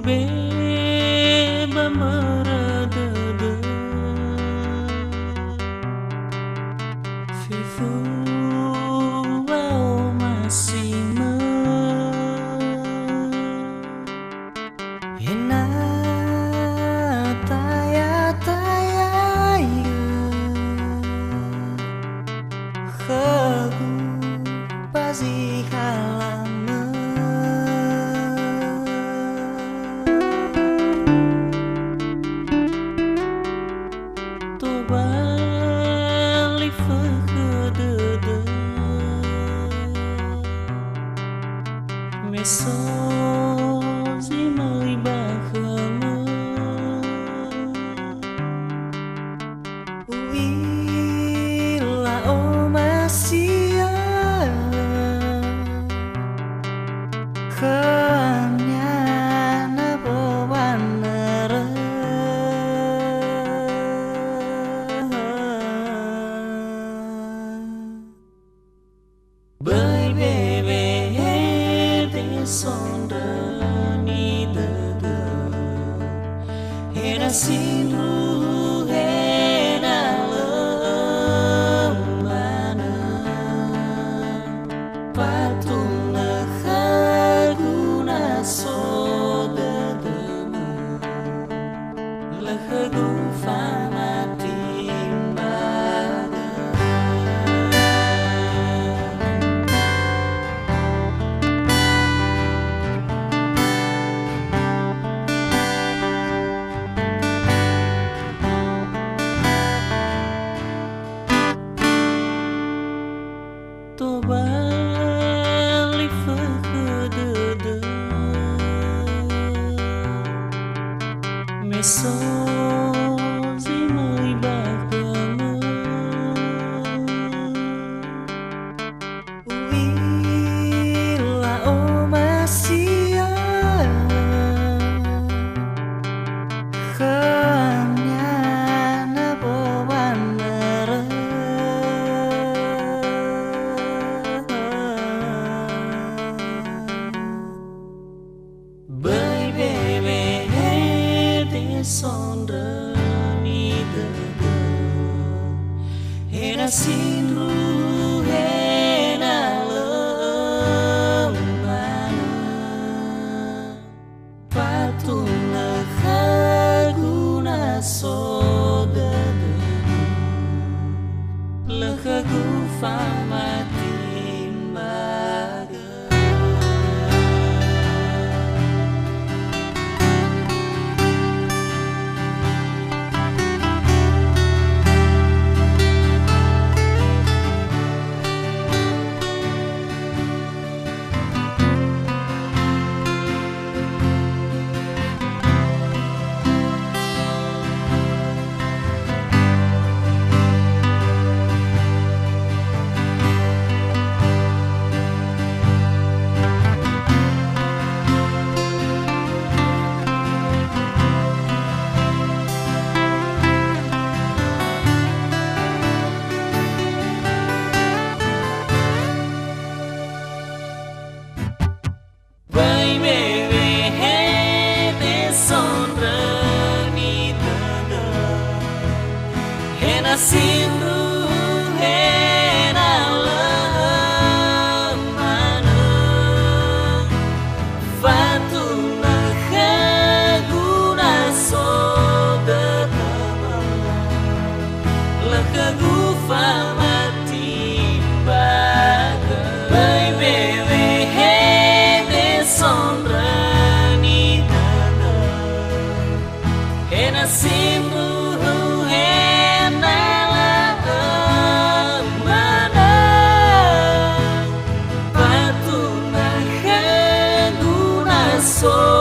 beba meradada Fifu au masima Hina taya taya Khagu bazi halama Bali fakadada Mesozi malibahama Wila o masia Kanyana bawanara Bye baby sondra ni dada Hena sinu hena lembana Patuna khaguna sodadama Lekhagu famati Bali fakadada Mesozi malibahama Wila o masia Kanyana bawanara Bye baby sondra ni dada Hena sinu hena lembana Patuna khaguna sodadama Lekhagu famati mbaga Bye baby hene sondra ni dada Hena sinu hena lembana Fatuna khaguna sodadama Lekhagu famati mbaga Bye baby sondra ni dada Hena sinu hena lembana Patuna khaguna sodadama